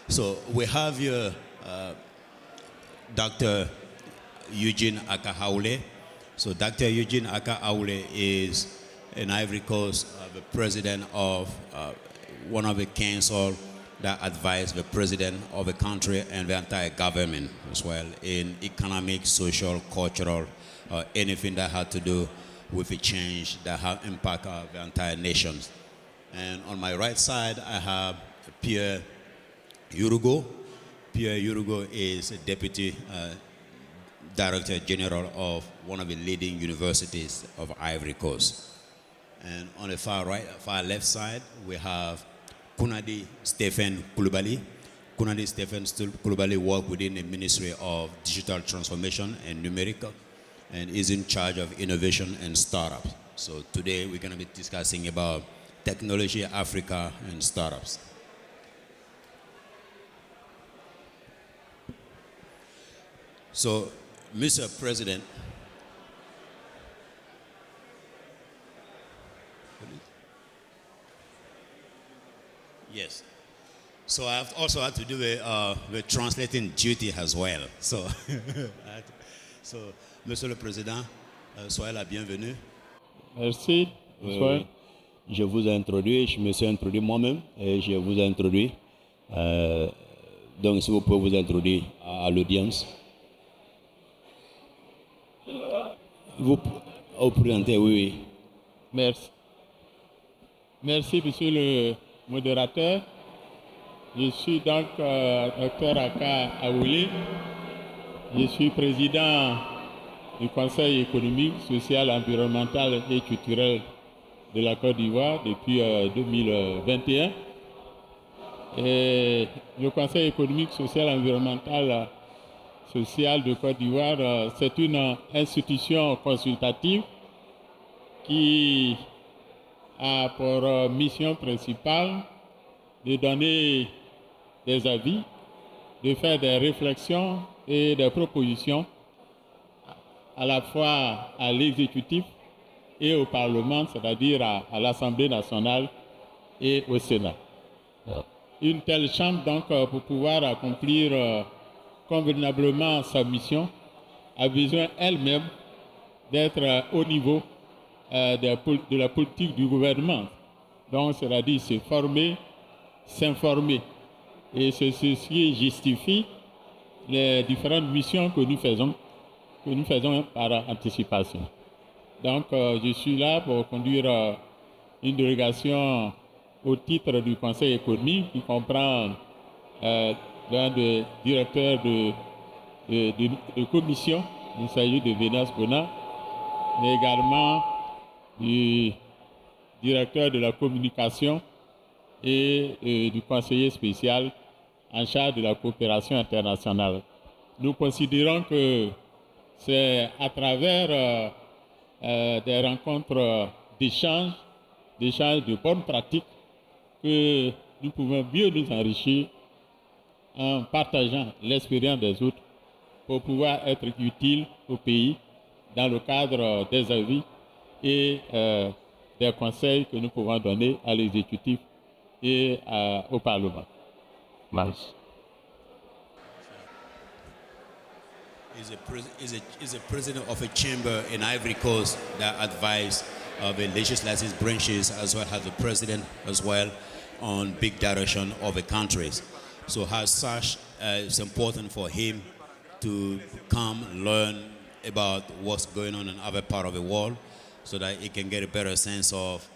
So we have here Dr. Eugene Akahaule. So Dr. Eugene Akahaule is an Ivory Coast, the president of one of the council that advise the president of the country and the entire government as well in economic, social, cultural, anything that had to do with the change that have impact the entire nations. And on my right side, I have Pierre Urugo. Pierre Urugo is a deputy director general of one of the leading universities of Ivory Coast. And on the far left side, we have Kunadi Stephen Koulibaly. Kunadi Stephen Koulibaly works within the Ministry of Digital Transformation and Numerical and is in charge of innovation and startups. So today we're going to be discussing about technology, Africa, and startups. So, Mr. President, yes. So I've also had to do with translating duty as well. So, Monsieur le Président, soyez la bienvenue. Merci. Je vous ai introduit, je me suis introduit moi-même et je vous ai introduit. Donc, si vous pouvez vous introduire à l'audience. Vous présentez, oui. Merci. Merci, monsieur le modérateur. Je suis donc Dr Aka Aouli. Je suis président du Conseil économique, social, environnemental et culturel de la Côte d'Ivoire depuis 2021. Et le Conseil économique, social, environnemental, social de Côte d'Ivoire, c'est une institution consultative qui a pour mission principale de donner des avis, de faire des réflexions et des propositions à la fois à l'exécutif et au Parlement, c'est-à-dire à l'Assemblée nationale et au Sénat. Une telle chambre, donc, pour pouvoir accomplir convenablement sa mission, a besoin elle-même d'être au niveau de la politique du gouvernement. Donc, c'est-à-dire se former, s'informer. Et c'est ce qui justifie les différentes missions que nous faisons par anticipation. Donc, je suis là pour conduire une délégation au titre du Conseil économique qui comprend l'un des directeurs de commission, il s'agit de Vénas Bona, mais également du directeur de la communication et du conseiller spécial en charge de la coopération internationale. Nous considérons que c'est à travers des rencontres d'échange de bonnes pratiques que nous pouvons mieux nous enrichir en partageant l'expérience des autres pour pouvoir être utile au pays dans le cadre des avis et des conseils que nous pouvons donner à l'exécutif et au Parlement. Merci. Is a president of a chamber in Ivory Coast that advise the legislative branches as well as the president as well on big direction of the countries. So as such, it's important for him to come learn about what's going on in other part of the world so that he can get a better sense of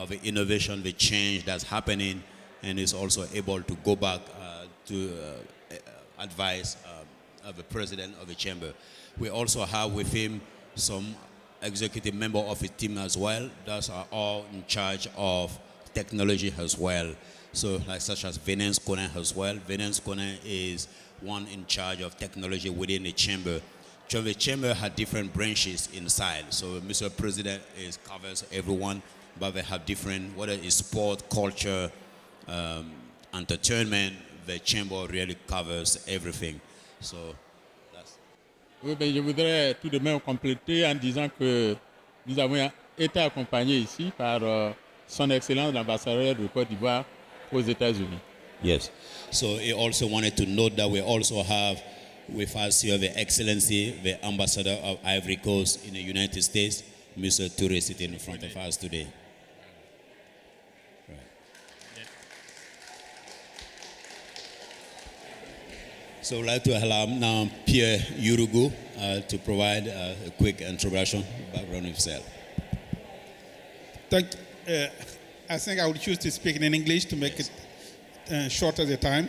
the innovation, the change that's happening, and is also able to go back to advise the president of the chamber. We also have with him some executive member of the team as well that are all in charge of technology as well. So like such as Venance Kone as well. Venance Kone is one in charge of technology within the chamber. So the chamber had different branches inside. So Mr. President covers everyone, but they have different, whether it's sport, culture, entertainment, the chamber really covers everything. So that's... Oui, ben, je voudrais tout de même compléter en disant que nous avons été accompagnés ici par son Excellence l'ambassadeur de Côte d'Ivoire aux États-Unis. Yes. So he also wanted to note that we also have with us here the Excellency, the Ambassador of Ivory Coast in the United States, Mr. Touré, sitting in front of us today. Right. So I'd like to allow now Pierre Urugu to provide a quick introduction, background of himself. I think I would choose to speak in English to make it shorter the time.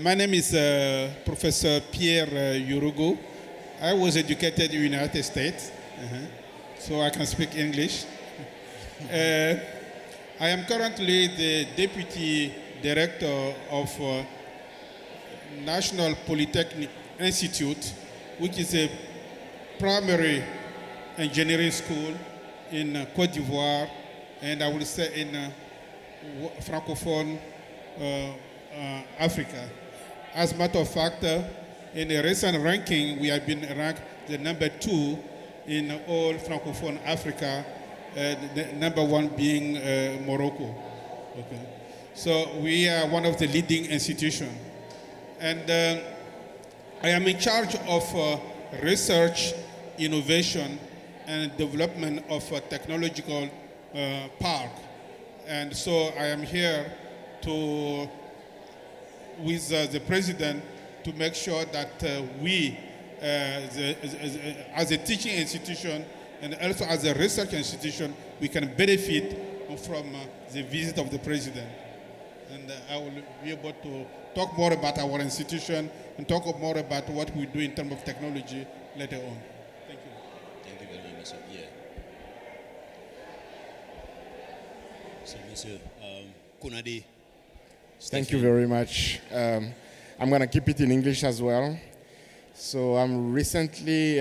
My name is Professor Pierre Urugu. I was educated in the United States, so I can speak English. I am currently the Deputy Director of National Polytechnic Institute, which is a primary engineering school in Cote d'Ivoire, and I will say in Francophone Africa. As a matter of fact, in a recent ranking, we have been ranked the number 2 in all Francophone Africa, the number 1 being Morocco. Okay. So we are one of the leading institutions. And I am in charge of research, innovation, and development of a technological park. And so I am here with the president to make sure that we, as a teaching institution and also as a research institution, we can benefit from the visit of the president. And I will be able to talk more about our institution and talk more about what we do in terms of technology later on. Thank you. Thank you very much, sir. Yeah. So, Monsieur Kunadi. Thank you very much. I'm going to keep it in English as well. So I'm recently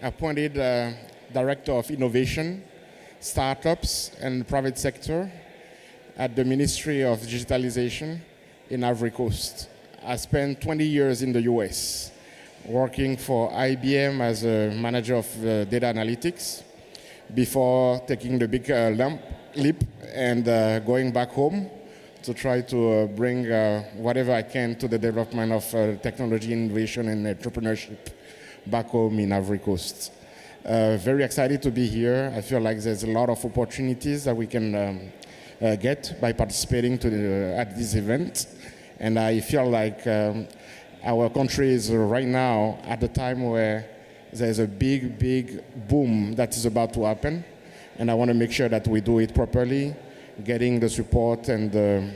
appointed Director of Innovation, Startups, and Private Sector at the Ministry of Digitalization in Ivory Coast. I spent 20 years in the US working for IBM as a manager of data analytics before taking the big leap and going back home to try to bring whatever I can to the development of technology, innovation, and entrepreneurship back home in Ivory Coast. Very excited to be here. I feel like there's a lot of opportunities that we can get by participating at this event. And I feel like our country is right now at the time where there's a big, big boom that is about to happen. And I want to make sure that we do it properly, getting the support and the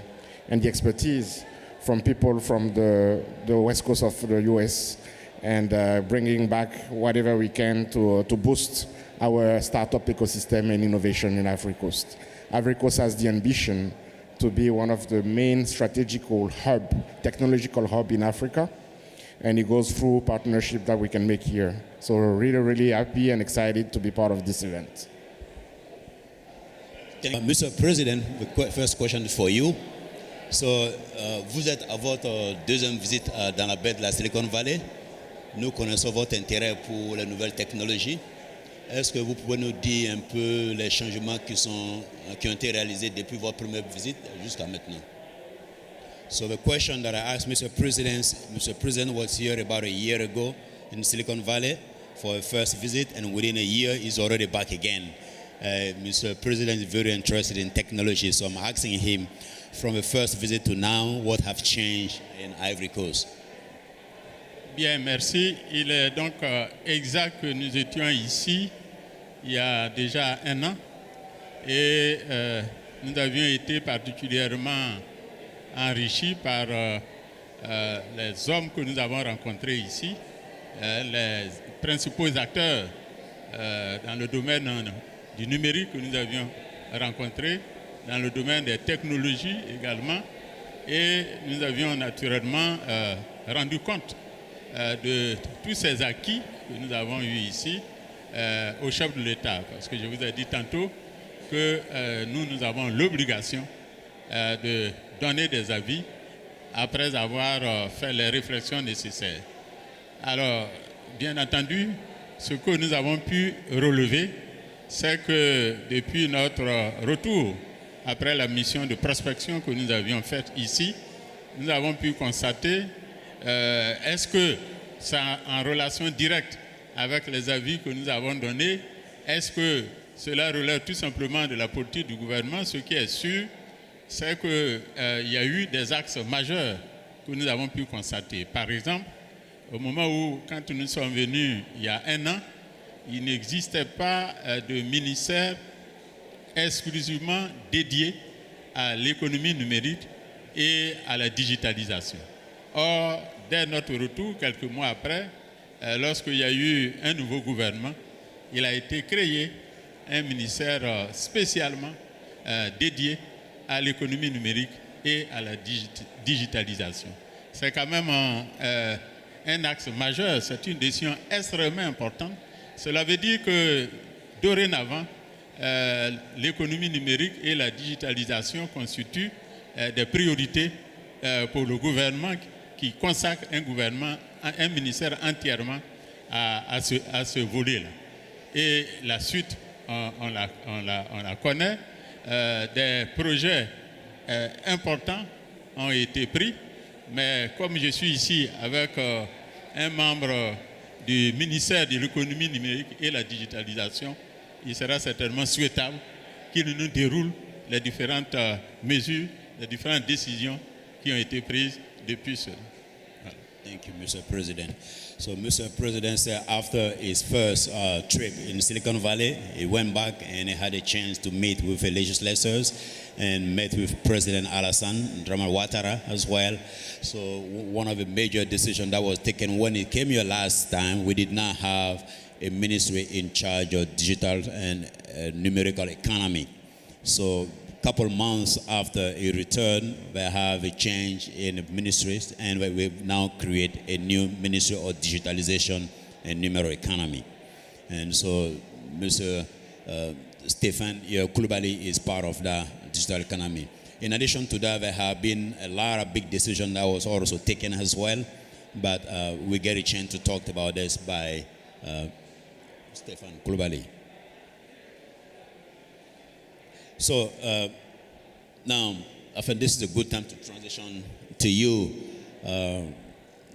expertise from people from the west coast of the US and bringing back whatever we can to boost our startup ecosystem and innovation in Ivory Coast. Ivory Coast has the ambition to be one of the main strategical technological hub in Africa, and it goes through partnership that we can make here. So we're really, really happy and excited to be part of this event. Mr. President, the first question is for you. So, vous êtes à votre deuxième visite dans la baie de la Silicon Valley. Nous connaissons votre intérêt pour les nouvelles technologies. Est-ce que vous pouvez nous dire un peu les changements qui ont été réalisés depuis votre première visite jusqu'à maintenant? So the question that I asked Mr. President was here about a year ago in Silicon Valley for a first visit, and within a year he's already back again. Mr. President is very interested in technology, so I'm asking him from the first visit to now, what have changed in Ivory Coast? Bien, merci. Il est donc exact que nous étions ici il y a déjà un an et nous avions été particulièrement enrichis par les hommes que nous avons rencontrés ici, les principaux acteurs dans le domaine du numérique que nous avions rencontrés, dans le domaine des technologies également, et nous avions naturellement rendu compte de tous ces acquis que nous avons eus ici au chef de l'État, parce que je vous ai dit tantôt que nous avons l'obligation de donner des avis après avoir fait les réflexions nécessaires. Alors, bien entendu, ce que nous avons pu relever, c'est que depuis notre retour, après la mission de prospection que nous avions faite ici, nous avons pu constater, est-ce que ça en relation directe avec les avis que nous avons donnés? Est-ce que cela relève tout simplement de la politique du gouvernement? Ce qui est sûr, c'est qu'il y a eu des axes majeurs que nous avons pu constater. Par exemple, au moment où, quand nous sommes venus il y a 1 an, il n'existait pas de ministère exclusivement dédié à l'économie numérique et à la digitalisation. Or, dès notre retour, quelques mois après, lorsqu'il y a eu un nouveau gouvernement, il a été créé un ministère spécialement dédié à l'économie numérique et à la digitalisation. C'est quand même un axe majeur, c'est une décision extrêmement importante. Cela veut dire que dorénavant, l'économie numérique et la digitalisation constituent des priorités pour le gouvernement qui consacre un ministère entièrement à ce volet-là. Et la suite, on la connaît. Des projets importants ont été pris, mais comme je suis ici avec un membre du ministère de l'économie numérique et la digitalisation, il sera certainement souhaitable qu'il nous déroule les différentes mesures, les différentes décisions qui ont été prises depuis cela. Thank you, Mr. President. So, Mr. President said after his first trip in Silicon Valley, he went back and he had a chance to meet with the legislators and met with President Alassane Ouattara as well. So, one of the major decisions that was taken when he came here last time, we did not have a ministry in charge of digital and numerical economy. So, couple months after he returned, we have a change in the ministries, and we now create a new Ministry of Digitalization and Numerical Economy. And so Mr. Stephen Koulibaly is part of the digital economy. In addition to that, there have been a lot of big decisions that was also taken as well, but we get a chance to talk about this by Stephen Koulibaly. So now, I think this is a good time to transition to you,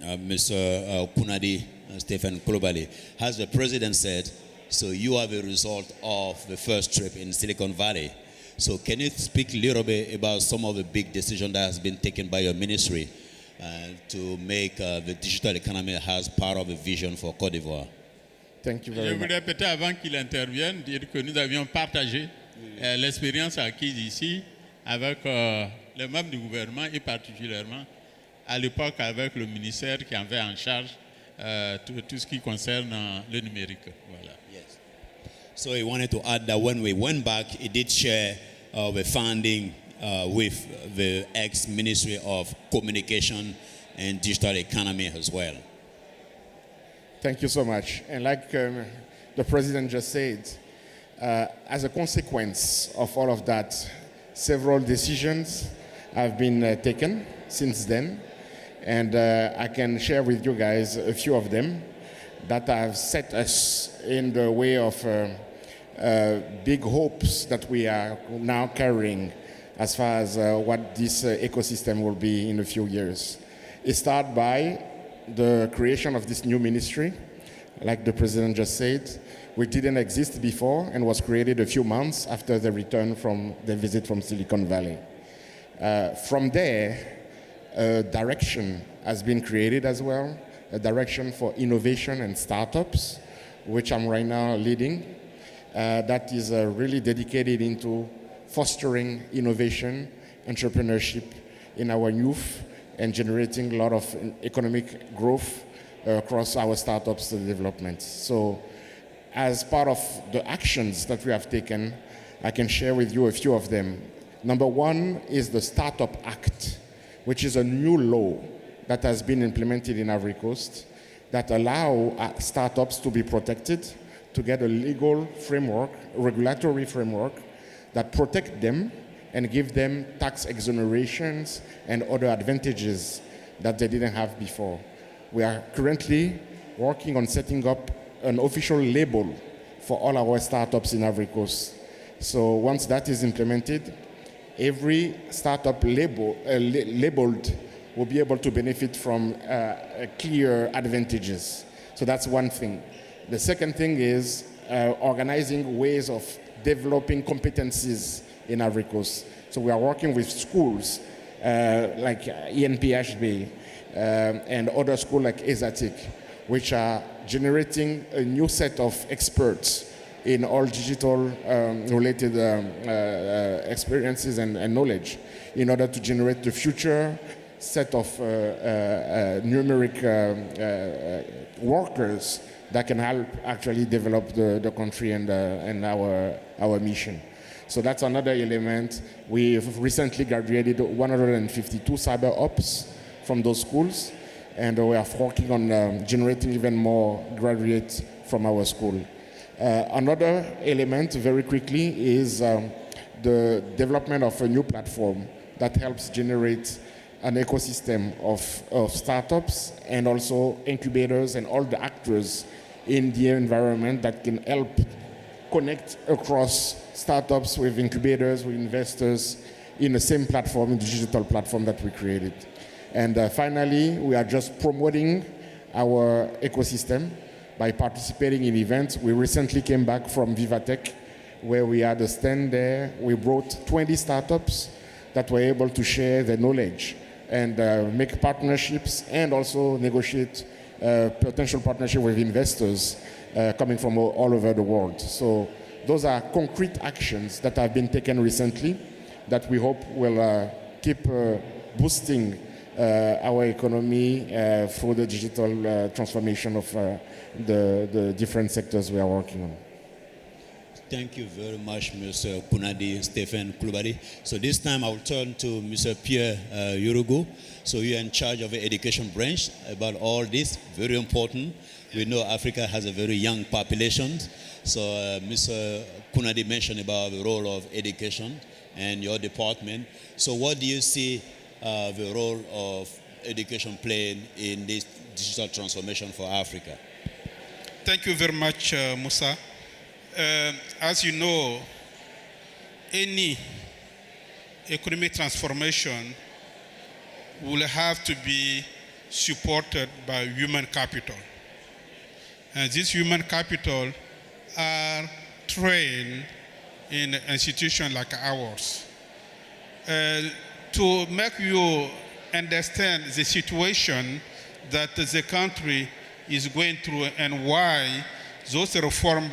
Mr. Kunadi Stephen Koulibaly. As the president said, so you are the result of the first trip in Silicon Valley. So can you speak a little bit about some of the big decisions that has been taken by your ministry to make the digital economy as part of a vision for Côte d'Ivoire? Thank you very much. Je voudrais peut-être, avant qu'il intervienne, dire que nous avions partagé l'expérience acquise ici avec les membres du gouvernement et particulièrement à l'époque avec le ministère qui avait en charge tout ce qui concerne le numérique. Voilà. Yes. So he wanted to add that when we went back, he did share the funding with the ex-Ministry of Communication and Digital Economy as well. Thank you so much. And like the president just said, as a consequence of all of that, several decisions have been taken since then. And I can share with you guys a few of them that have set us in the way of big hopes that we are now carrying as far as what this ecosystem will be in a few years. It starts by the creation of this new ministry, like the president just said, which didn't exist before and was created a few months after the return from the visit from Silicon Valley. From there, a direction has been created as well, a direction for innovation and startups, which I'm right now leading, that is really dedicated into fostering innovation, entrepreneurship in our youth, and generating a lot of economic growth across our startups development. So as part of the actions that we have taken, I can share with you a few of them. Number one is the Startup Act, which is a new law that has been implemented in Ivory Coast that allow startups to be protected, to get a legal framework, regulatory framework that protect them and give them tax exonerations and other advantages that they didn't have before. We are currently working on setting up an official label for all our startups in Ivory Coast. So once that is implemented, every startup labeled will be able to benefit from clear advantages. So that's one thing. The second thing is organizing ways of developing competencies in Ivory Coast. So we are working with schools like ENPHB and other schools like ESATIC, which are generating a new set of experts in all digital related experiences and knowledge in order to generate the future set of numeric workers that can help actually develop the country and our mission. So that's another element. We've recently graduated 152 cyber ops from those schools, and we are working on generating even more graduates from our school. Another element, very quickly, is the development of a new platform that helps generate an ecosystem of startups and also incubators and all the actors in the environment that can help connect across startups with incubators, with investors in the same platform, in the digital platform that we created. And finally, we are just promoting our ecosystem by participating in events. We recently came back from Vivatech, where we had a stand there. We brought 20 startups that were able to share their knowledge and make partnerships and also negotiate potential partnership with investors coming from all over the world. So those are concrete actions that have been taken recently that we hope will keep boosting our economy through the digital transformation of the different sectors we are working on. Thank you very much, Mr. Kunadi Stephen Kulubadi. So this time I'll turn to Mr. Pierre Urugu. So you're in charge of the education branch about all this, very important. We know Africa has a very young population. So Mr. Kunadi mentioned about the role of education and your department. So what do you see the role of education playing in this digital transformation for Africa? Thank you very much, Musa. As you know, any economic transformation will have to be supported by human capital. And this human capital are trained in an institution like ours. To make you understand the situation that the country is going through and why those reforms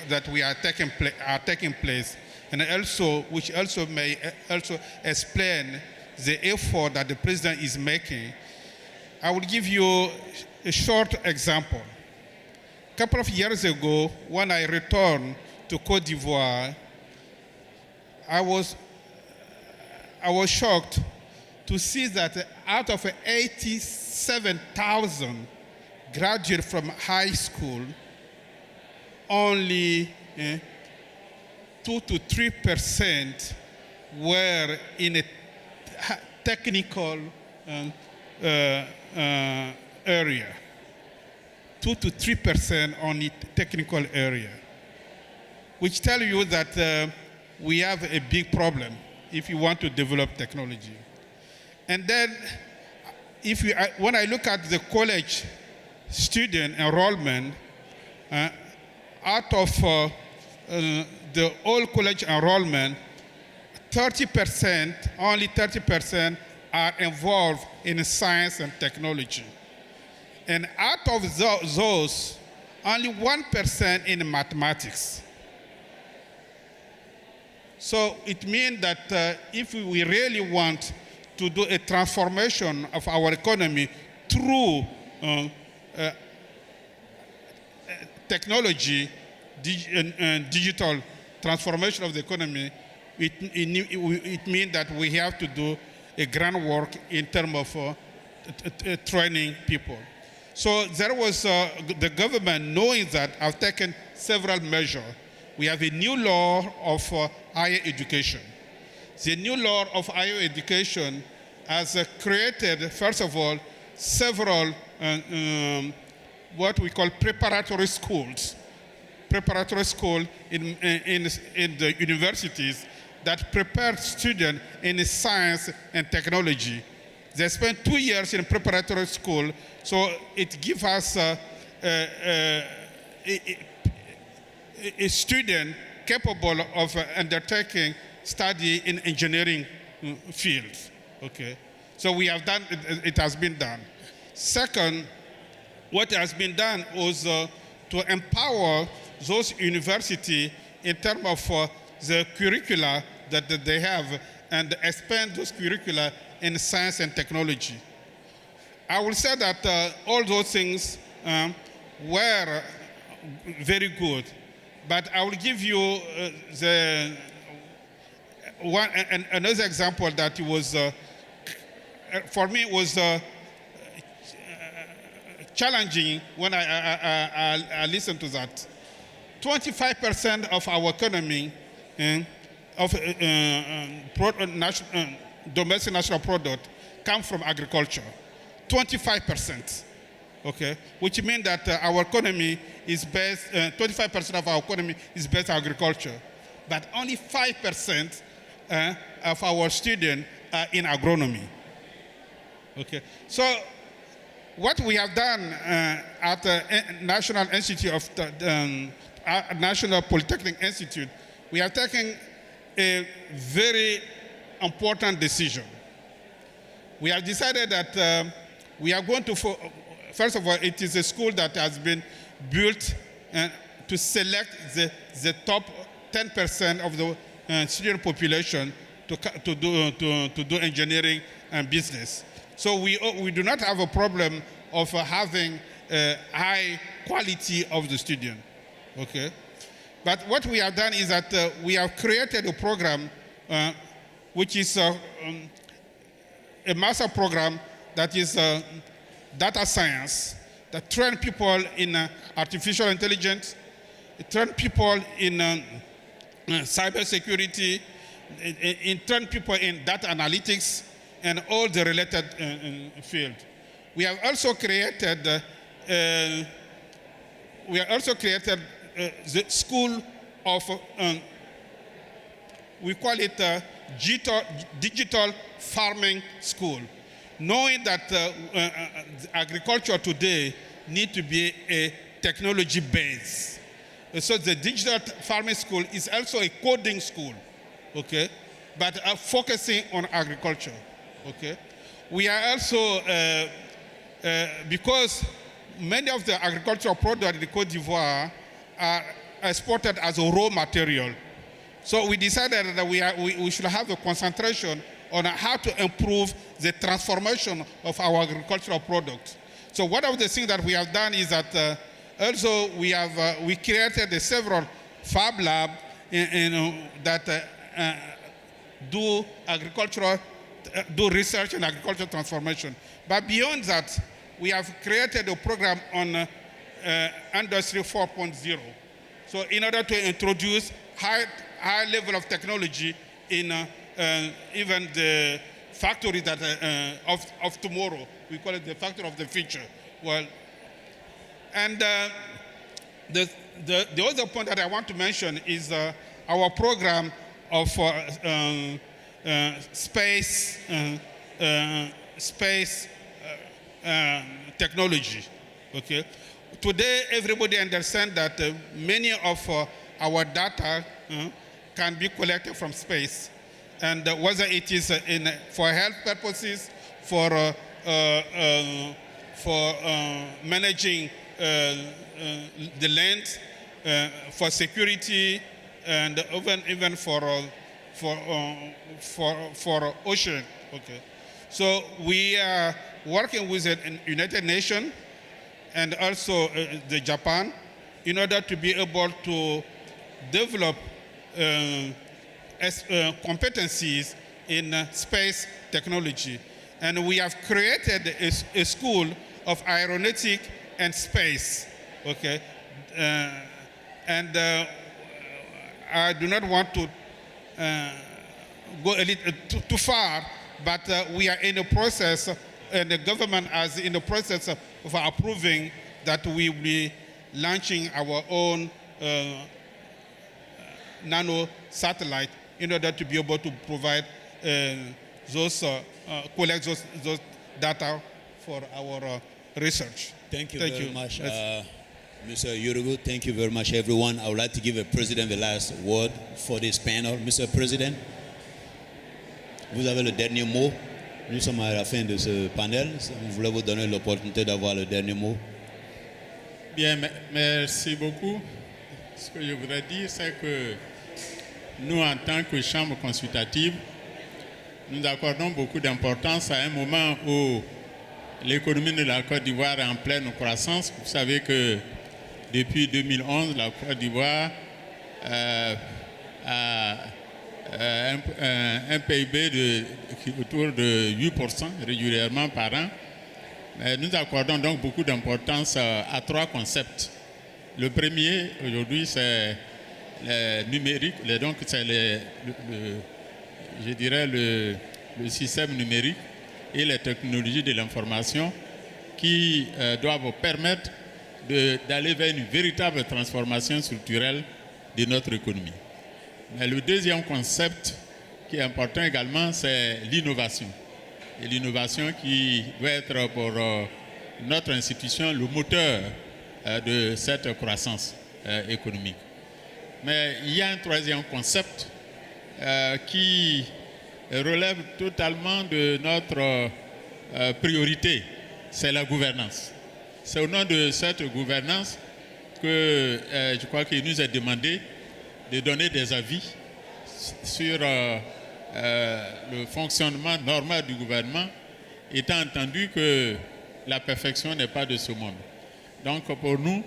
that we are taking place, and also which also may also explain the effort that the president is making, I will give you a short example. A couple of years ago, when I returned to Côte d'Ivoire, I was shocked to see that out of 87,000 graduates from high school, only 2 to 3% were in a technical area. 2 to 3% only technical area, which tell you that we have a big problem if you want to develop technology. And then, when I look at the college student enrollment, out of the all college enrollment, 30%, only 30% are involved in science and technology. And out of those, only 1% in mathematics. So it means that if we really want to do a transformation of our economy through technology and digital transformation of the economy, it means that we have to do a groundwork in terms of training people. So there was the government, knowing that, have taken several measures. We have a new law of higher education. The new law of higher education has created, first of all, several what we call preparatory schools. Preparatory school in the universities that prepare students in science and technology. They spend 2 years in preparatory school, so it gives us a student capable of undertaking study in engineering fields. Okay, so we have done. It has been done. Second, what has been done was to empower those universities in terms of the curricula that they have and expand those curricula in science and technology. I will say that all those things were very good, but I will give you another example that was, for me, was challenging when I listened to that. 25% of our economy of domestic national product come from agriculture. 25%, okay? Which means that our economy is based, 25% of our economy is based on agriculture. But only 5% of our students are in agronomy, okay? So what we have done at the National Institute of National Polytechnic Institute, we have taken a very important decision. We have decided that we are going to, first of all, it is a school that has been built to select the top 10% of the student population to do engineering and business. So we do not have a problem of having a high quality of the student, okay? But what we have done is that we have created a program which is a master program that is data science, that train people in artificial intelligence, train people in cybersecurity, train people in data analytics, and all the related fields. We have also created the school of, we call it digital farming school, knowing that agriculture today need to be a technology base. So the digital farming school is also a coding school, okay, but focusing on agriculture, okay. We are also, because many of the agricultural products in Côte d'Ivoire are exported as a raw material. So we decided that we should have a concentration on how to improve the transformation of our agricultural products. So one of the things that we have done is that also we created several fab labs that do research and agricultural transformation. But beyond that, we have created a program on Industry 4.0. So in order to introduce high level of technology in even the factory that of tomorrow, we call it the factory of the future. Well, and the other point that I want to mention is our program of space technology. Okay. Today, everybody understands that many of our data can be collected from space, and whether it is for health purposes, for managing the land, for security, and even for ocean. Okay, so we are working with the United Nations and also the Japan in order to be able to develop competencies in space technology. And we have created a school of aeronautic and space, okay? And I do not want to go a little too far, but we are in the process, and the government is in the process of approving that we will be launching our own nano satellite in order to be able to provide collect those data for our research. Thank you very much, Mr. Yorugu. Thank you very much, everyone. I would like to give the President the last word for this panel. Mr. President, vous avez le dernier mot. Nous sommes à la fin de ce panel. Vous voulez vous donner l'opportunité d'avoir le dernier mot. Bien, merci beaucoup. Ce que je voudrais dire, c'est que nous, en tant que Chambre consultative, nous accordons beaucoup d'importance à un moment où l'économie de la Côte d'Ivoire est en pleine croissance. Vous savez que depuis 2011, la Côte d'Ivoire a un PIB autour de 8% régulièrement par an. Mais nous accordons donc beaucoup d'importance à trois concepts. Le premier, aujourd'hui, c'est le numérique, donc c'est je dirais le système numérique et les technologies de l'information qui doivent permettre d'aller vers une véritable transformation structurelle de notre économie. Mais le deuxième concept qui est important également, c'est l'innovation. Et l'innovation qui doit être pour notre institution le moteur de cette croissance économique. Mais il y a un troisième concept qui relève totalement de notre priorité, c'est la gouvernance. C'est au nom de cette gouvernance que je crois qu'il nous est demandé de donner des avis sur le fonctionnement normal du gouvernement, étant entendu que la perfection n'est pas de ce monde. Donc pour nous,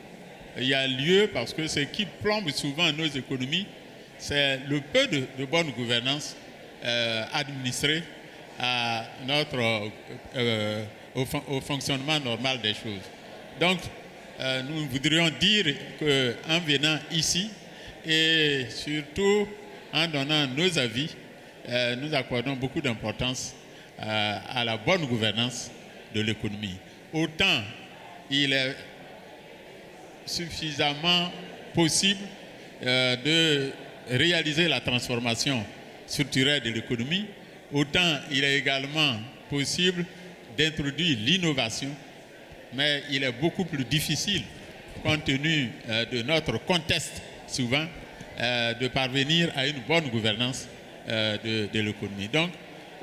il y a lieu, parce que ce qui plombe souvent nos économies, c'est le peu de bonne gouvernance administrée à au fonctionnement normal des choses. Donc, nous voudrions dire qu'en venant ici, et surtout en donnant nos avis, nous accordons beaucoup d'importance à la bonne gouvernance de l'économie. Autant il est suffisamment possible de réaliser la transformation structurelle de l'économie, autant il est également possible d'introduire l'innovation, mais il est beaucoup plus difficile, compte tenu de notre contexte souvent, de parvenir à une bonne gouvernance de l'économie. Donc,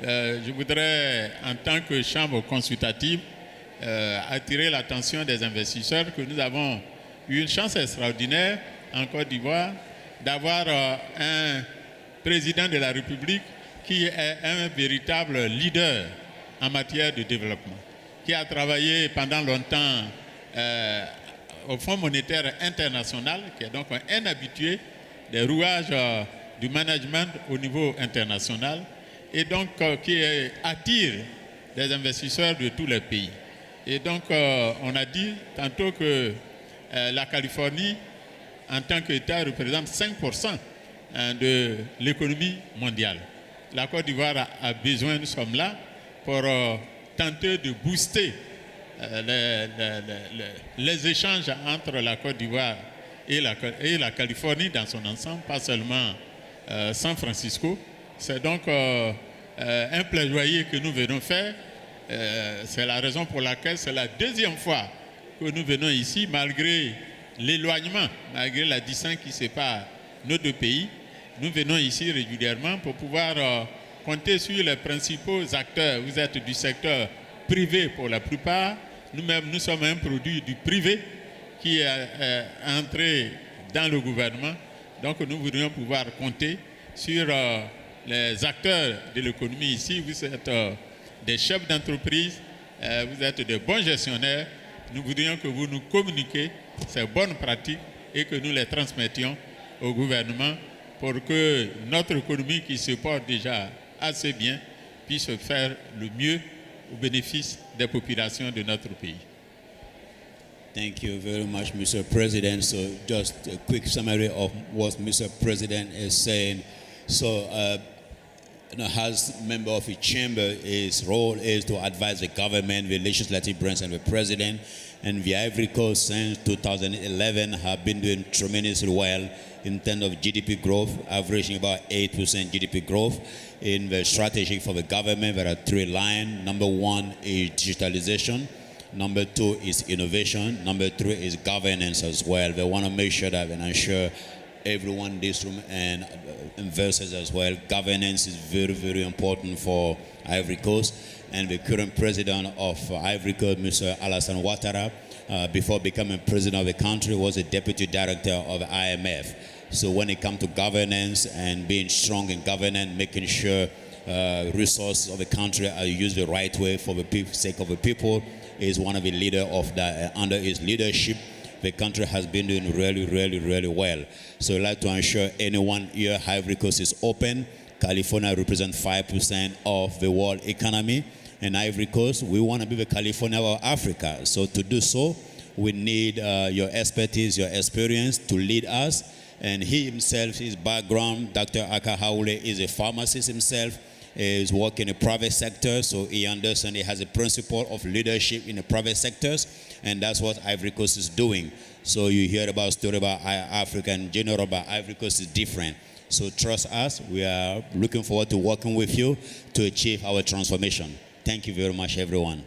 je voudrais, en tant que chambre consultative, attirer l'attention des investisseurs que nous avons eu une chance extraordinaire en Côte d'Ivoire d'avoir un président de la République qui est un véritable leader en matière de développement, qui a travaillé pendant longtemps au Fonds monétaire international, qui est donc un habitué des rouages du management au niveau international, et donc qui attire des investisseurs de tous les pays. Et donc on a dit tantôt que la Californie, en tant qu'État, représente 5% de l'économie mondiale. La Côte d'Ivoire a besoin, nous sommes là, pour tenter de booster les échanges entre la Côte d'Ivoire et la Californie dans son ensemble, pas seulement San Francisco. C'est donc un plaidoyer que nous venons faire. C'est la raison pour laquelle c'est la deuxième fois que nous venons ici, malgré l'éloignement, malgré la distance qui sépare nos deux pays. Nous venons ici régulièrement pour pouvoir compter sur les principaux acteurs. Vous êtes du secteur privé pour la plupart. Nous-mêmes, nous sommes un produit du privé qui est entré dans le gouvernement. Donc, nous voudrions pouvoir compter sur les acteurs de l'économie ici. Vous êtes des chefs d'entreprise, vous êtes des bons gestionnaires. Nous voudrions que vous nous communiquiez ces bonnes pratiques et que nous les transmettions au gouvernement pour que notre économie, qui se porte déjà assez bien, puisse faire le mieux au bénéfice des populations de notre pays. Thank you very much, Mr. President. So just a quick summary of what Mr. President is saying. So as member of the chamber, his role is to advise the government, the legislative branch, and the president And the Ivory Coast since 2011 have been doing tremendously well in terms of GDP growth, averaging about 8% GDP growth. In the strategy for the government, there are 3 lines. Number 1 is digitalization. Number 2 is innovation. Number 3 is governance as well. They want to make sure that and ensure everyone in this room and investors as well. Governance is very, very important for Ivory Coast. And the current president of Ivory Coast, Mr. Alassane Ouattara, before becoming president of the country, was a deputy director of the IMF. So when it comes to governance and being strong in governance, making sure resources of the country are used the right way for the sake of the people, is one of the leaders of that. Under his leadership, the country has been doing really, really, really well. So I'd like to ensure anyone here, Ivory Coast is open. California represents 5% of the world economy. And Ivory Coast, we want to be the California of Africa. So to do so, we need your expertise, your experience to lead us. And he himself, his background, Dr. Aka Haule is a pharmacist himself. Is working in the private sector, so he understands he has a principle of leadership in the private sectors, and that's what Ivory Coast is doing. So you hear about story about Africa in general, but Ivory Coast is different. So trust us. We are looking forward to working with you to achieve our transformation. Thank you very much, everyone.